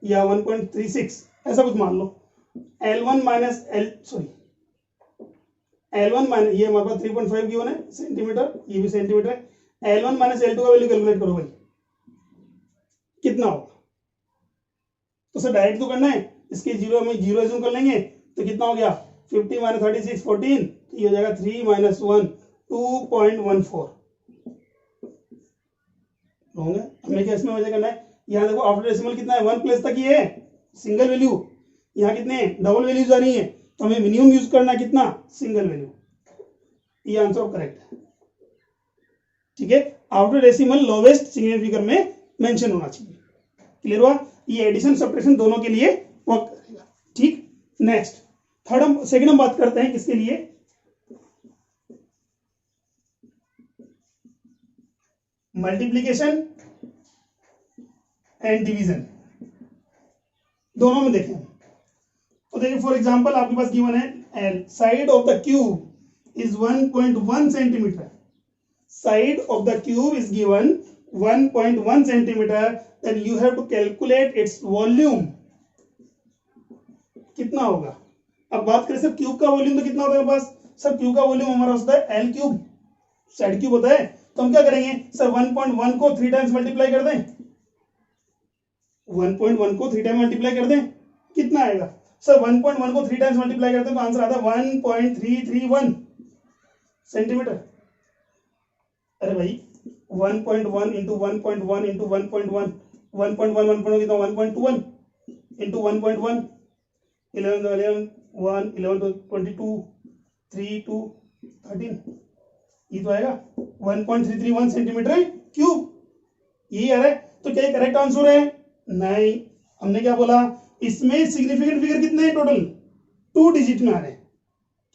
या 1.36, ऐसा कुछ मान लो। L1 माइनस L1 माइनस ये हमारे पास 3.5 गिवन है सेंटीमीटर, ये भी सेंटीमीटर है। L1 माइनस L2 का वैल्यू कैलकुलेट करो भाई, कितना होगा। तो सर डायरेक्ट तो करना है, इसके जीरो में जीरो एज्यूम कर लेंगे, तो कितना हो गया 50 माइनस 36 14, तो ये हो जाएगा 3 माइनस 1 2.14। रॉन्ग है, हमें क्या इसमें वजह करना है। यहाँ देखो आफ्टर डेसिमल कितना है 1 प्लेस तक ये है सिंगल वैल्यू, यहाँ कितने डबल वैल्यूज आ रही है, तो हमें मिनिमम यूज करना है कितना सिंगल वैल्यू। ये आंसर करेक्ट है। ठीक है, after decimal lowest significant figure में मेंशन होना चाहिए। क्लियर हुआ? ये एडिशन सब्ट्रैक्शन दोनों के लिए वर्क करेगा। ठीक, नेक्स्ट सेकंड हम बात करते हैं किसके लिए, मल्टीप्लीकेशन एंड डिवीजन, दोनों में देखें। तो देखिए फॉर एग्जांपल आपके पास गिवन है L, side of the cube is 1.1 centimetre, side of the cube is given 1.1 centimetre, then you have to calculate its volume, कितना होगा। अब बात करें सर क्यूब का वॉल्यूम तो कितना होता है हमारे पास, सर क्यूब का वॉल्यूम हमारा होता है एल क्यूब, साइड क्यूब होता है। तो हम क्या करेंगे सर 1.1 को 3 टाइम्स मल्टीप्लाई कर दें, 1.1 को 3 टाइम मल्टीप्लाई कर दें, कितना आएगा सर 1.1 को 3 टाइम्स मल्टीप्लाई करते हैं तो आंसर आता है 1.331 सेंटीमीटर। अरे भाई 1.1 इंटू 1.1 इंटू 1.1, 1.1 1.1 कितना 1.21 इंटू 1.1, 11 11 1 11 to 22 3 2 13, ये तो आएगा 1.331 सेंटीमीटर क्यूब, यही आ रहा है। तो क्या करेक्ट आंसर है? नहीं, हमने क्या बोला, इसमें सिग्निफिकेंट फिगर कितने हैं टोटल, 2 डिजिट में आ रहे हैं।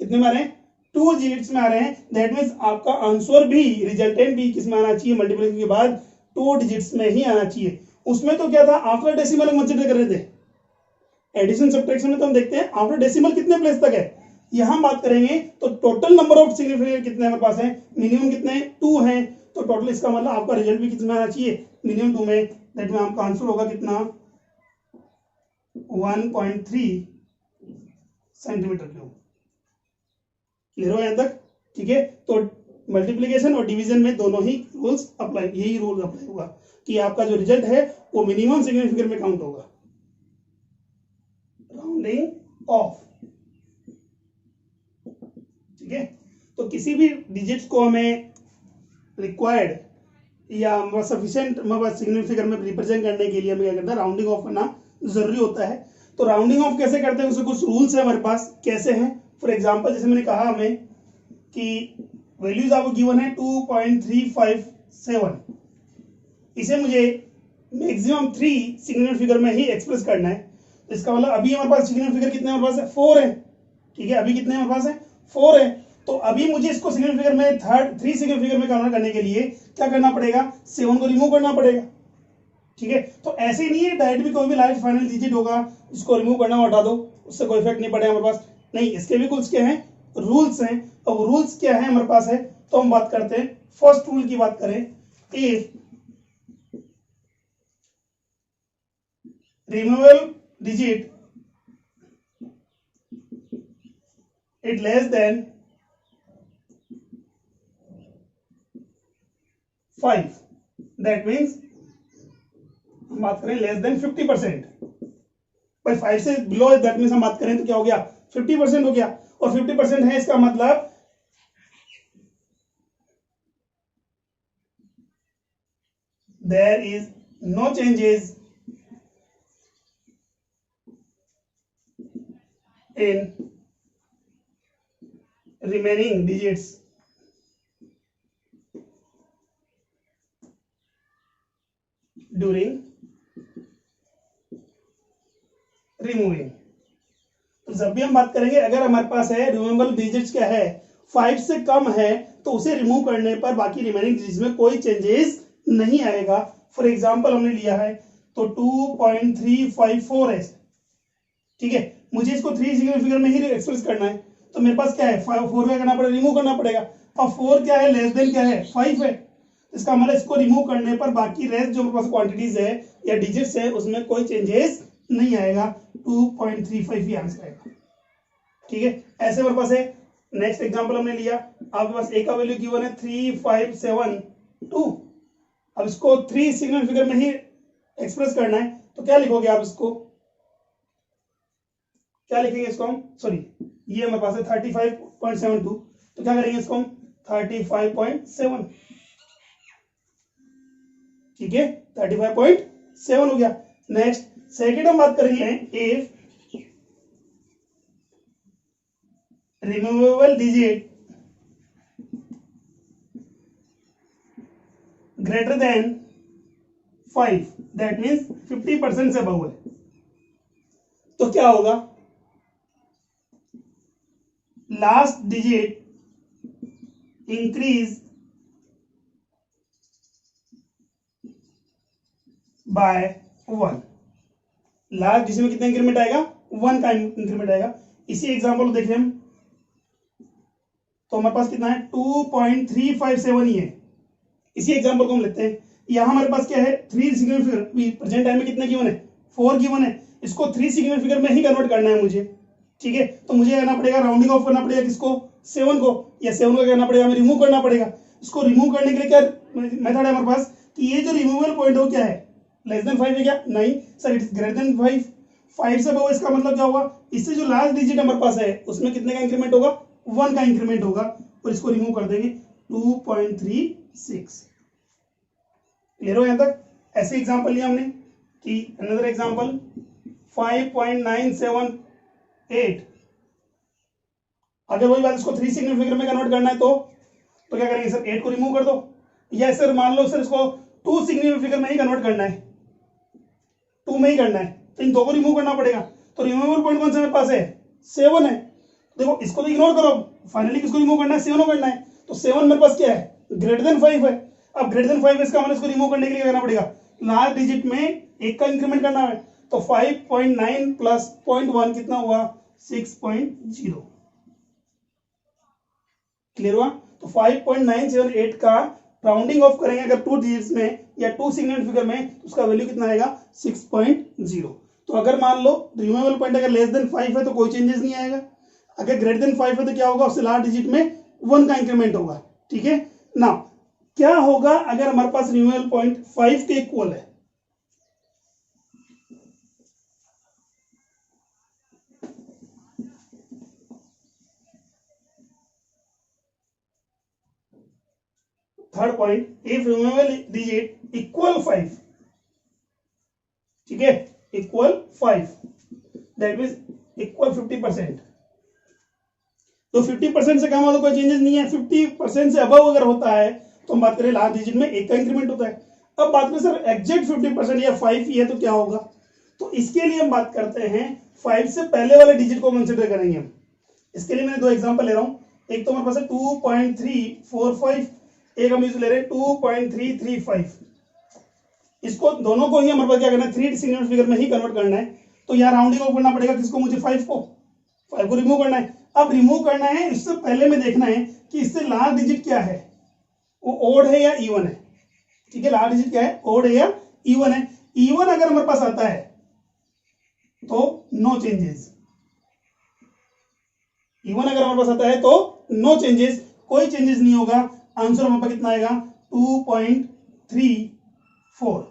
कितने में आ रहे हैं? 2 डिजिट्स में आ रहे हैं। दैट मीन्स आपका आंसर भी, रिजल्टेंट भी किस में आना चाहिए, मल्टीप्लिकेशन के बाद 2 डिजिट्स में ही आना चाहिए। उसमें तो क्या था, आफ्टर डेसिमल हम कंसीडर कर रहे थे, एडिशन सब्ट्रैक्शन में तो हम देखते हैं आफ्टर डेसिमल कितने प्लेस तक है। यहां बात करेंगे तो टोटल नंबर ऑफ सिग्निफिकेंट कितने हमारे पास है, मिनिमम कितने हैं, 2 हैं। तो टोटल इसका मतलब आपका रिजल्ट भी कितना आना चाहिए, मिनिमम 2 में। दैट में आपका आंसर होगा कितना, 1.3 सेंटीमीटर क्यूब। क्लियर हो यहां तक? ठीक है, तो मल्टीप्लिकेशन और डिवीजन में दोनों ही रूल्स अप्लाई, यही रूल अप्लाई होगा कि आपका जो रिजल्ट है वो मिनिमम सिग्निफिकेंट में काउंट होगा। राउंडिंग ऑफ, ठीक है। तो किसी भी डिजिट्स को हमें रिक्वायर्ड या सफिशिएंट सिग्निफिकेंट फिगर में रिप्रेजेंट करने के लिए हमें क्या करना है, राउंडिंग ऑफ करना जरूरी होता है। तो राउंडिंग ऑफ कैसे करते हैं, उसके कुछ रूल्स है हमारे पास, कैसे हैं। फॉर एग्जांपल जैसे मैंने कहा हमें कि वैल्यूज आपको गिवन है 2.357, इसे मुझे मैक्सिमम 3 सिग्निफिकेंट फिगर में ही एक्सप्रेस करना है। तो इसका मतलब अभी हमारे पास सिग्निफिकेंट फिगर कितने हमारे पास है, 4 है। ठीक है, अभी कितने हमारे पास है, 4 है। तो अभी मुझे इसको सिग्निफिकेंट फिगर में 3 सिग्निफिकेंट फिगर में कन्वर्ट करने के लिए क्या करना पड़ेगा, 7 को रिमूव करना पड़ेगा। ठीक है, तो ऐसे ही नहीं है डायरेक्ट भी कोई भी लार्ज फाइनल डिजिट होगा इसको रिमूव करना हटा दो, उससे कोई इफेक्ट नहीं पड़ेगा हमारे पास। नहीं, इसके भी कुछ क्या है, रूल्स हैं। अब रूल्स क्या है हमारे पास है, तो हम बात करते हैं फर्स्ट रूल की बात करें, if removable digit it less than 5, that means हम बात करें लेस देन 50%, भाई 5 से बिलो दैट मीन्स हम बात करें तो क्या हो गया, 50% हो गया। और 50% है इसका मतलब there is no changes in remaining digits during removing. तो जब भी हम बात करेंगे, अगर हमारे पास है रिमूवेबल डिजिट्स क्या है, 5 से कम है, तो उसे रिमूव करने पर बाकी रिमेनिंग डिजिट्स में कोई चेंजेस नहीं आएगा। फॉर एग्जांपल हमने लिया है तो 2.354 है, ठीक है, मुझे इसको 3 सिग्निफिकेंट फिगर में ही एक्सप्रेस करना है। तो मेरे पास क्या है, 4 क्या करना पड़ेगा, रिमूव करना पड़ेगा। अब 4 क्या है, लेस देन क्या है, 5 है। इसका मतलब इसको रिमूव करने पर बाकी रेस्ट जो मेरे पास क्वांटिटीज है या डिजिट्स है उसमें कोई चेंजेस नहीं आएगा, 2.35 ही आंसर आएगा। ठीक है, ऐसे मेरे पास है। नेक्स्ट एग्जांपल हमने लिया, आपके पास ए का वैल्यू गिवन है 3572। अब इसको 3 सिग्निफिकेंट फिगर में ही एक्सप्रेस करना है, तो क्या लिखोगे आप, इसको क्या लिखेंगे, इसको हम सॉरी ये हमारे पास है 35.72, तो क्या करेंगे इसको हम 35.7, ठीक है, 35.7 हो गया। नेक्स्ट सेकेंड हम बात करेंगे, if removable digit greater than 5, that means 50% से अबव है, तो क्या होगा, last digit increase by 1। Last digit में कितना इंक्रीमेंट आएगा, 1 का इंक्रीमेंट आएगा। इसी एग्जांपल को देखें हम, तो हमारे पास कितना है, 2.357 ही है। इसी एग्जांपल को हम लेते हैं, यहां हमारे पास क्या है, 3 सिग्निफिकेंट फिगर, प्रेजेंट टाइम में कितना गिवन है, 4 गिवन है। इसको 3 सिग्निफिकेंट फिगर में ही कन्वर्ट करना है मुझे, ठीक है। तो मुझे करना पड़ेगा, राउंडिंग ऑफ करना पड़ेगा किसको, 7 को, या 7 को करना पड़ेगा, हमें रिमूव करना पड़ेगा। इसको रिमूव करने के लिए क्या मेथड है हमारे पास, कि ये जो रिमूवल पॉइंट हो क्या है, लेस देन 5 है क्या, नहीं sir, it is greater than 5। 5 से अबव, इसका मतलब क्या होगा, इससे जो लास्ट डिजिट हमारे पास है उसमें कितने का इंक्रीमेंट होगा, 1 का इंक्रीमेंट होगा, और इसको रिमूव कर देंगे 2.36। क्लियर हो यहां तक। ऐसे एग्जांपल लिया हमने कि अनदर एग्जांपल 5.978, अगर वही बात इसको 3 सिग्निफिकेंट फिगर में कन्वर्ट करना है तो क्या करेंगे सर, 8 को रिमूव कर दो, या सर मान लो सर इसको 2 सिग्निफिकेंट फिगर में ही कन्वर्ट करना है, 2 में ही करना है, तो इन दो को रिमूव करना पड़ेगा। तो रिमूवल पॉइंट कौन सा मेरे पास है, 7 है। देखो इसको तो इग्नोर करो, फाइनली किसको रिमूव करना है, 7 को करना है। तो 7 मेरे पास क्या है, ग्रेटर देन 5 है। अब ग्रेटर देन 5 है, इसका मतलब इसको रिमूव करने के लिए करना पड़ेगा, लास्ट डिजिट में 1 का इंक्रीमेंट करना है। तो 5.9 प्लस 0.1 कितना हुआ, 6.0। क्लियर हुआ। तो 5.978 का राउंडिंग ऑफ करेंगे अगर 2 डिजिट्स में या 2 सिग्निफिकेंट फिगर में, तो उसका वैल्यू कितना आएगा, 6.0। तो अगर मान लो रिमूवेबल पॉइंट अगर लेस देन 5 है तो कोई चेंजेस नहीं आएगा, अगर ग्रेटर देन 5 है तो क्या होगा, उससे लास्ट डिजिट में 1 का इंक्रीमेंट होगा, ठीक है ना। क्या होगा अगर हमारे पास रिमूवेबल पॉइंट 5 के इक्वल है, third point, if removable digit equal 5, ठीक है, इक्वल 5, दैट मीन्स इक्वल 50%। तो 50% से कम हो तो कोई चेंजेस नहीं है, 50% से अबव अगर होता है तो हम बात करें लास्ट डिजिट में 1 का इंक्रीमेंट होता है। अब बात करें सर एग्जैक्ट 50% या 5 ही है तो क्या होगा, तो इसके लिए हम बात करते हैं 5 से पहले वाले डिजिट को कंसिडर करेंगे हम। इसके लिए मैंने 2 एग्जांपल ले रहा हूं, एक तो हमारे पास है 2.345, एक हम ले रहे हैं 2.335। इसको दोनों को ही हमारे पास क्या करना है, 3 सिग्निफिकेंट फिगर में ही कन्वर्ट करना है। तो यहाँ राउंडिंग ऑफ करना पड़ेगा किसको, मुझे 5 को रिमूव करना है। अब रिमूव करना है, इससे पहले में देखना है कि इससे लास्ट डिजिट क्या है, वो ओड है या इवन है, ठीक है। लास्ट डिजिट क्या है, ओड है या इवन है। इवन अगर हमारे पास आता है तो नो चेंजेस, इवन अगर हमारे पास आता है तो नो चेंजेस, कोई चेंजेस नहीं होगा। आंसर हमारे पास कितना आएगा, 2.34।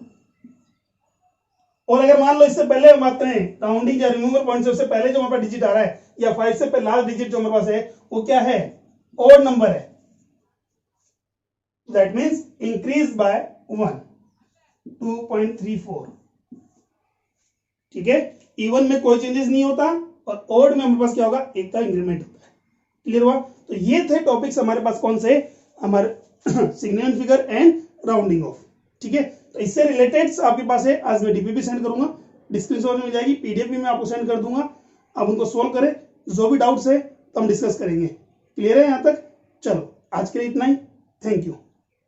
और अगर मान लो इससे पहले हम बात करें राउंडिंग या रिमूवल पॉइंट से पहले जो हमारे पास डिजिट आ रहा है, या 5 से पहले लास्ट डिजिट जो हमारे पास है वो क्या है, ओड नंबर है, दैट मीन्स इंक्रीज बाय 1, 2.34, ठीक है। इवन में कोई चेंजेस नहीं होता और ओड में हमारे पास क्या होगा, 1 का इंक्रीमेंट होता है। क्लियर हुआ। तो ये थे टॉपिक्स हमारे पास कौन से, हमारे significant figure and rounding off, ठीक है। तो इससे रिलेटेड आपके पास है, आज मैं डीपीपी सेंड करूंगा, डिस्क्रिप्शन में मिल जाएगी, पीडीएफ भी मैं आपको सेंड कर दूंगा, आप उनको सोल्व करें, जो भी डाउट्स है तो हम डिस्कस करेंगे। क्लियर है यहां तक, चलो आज के लिए इतना ही, थैंक यू।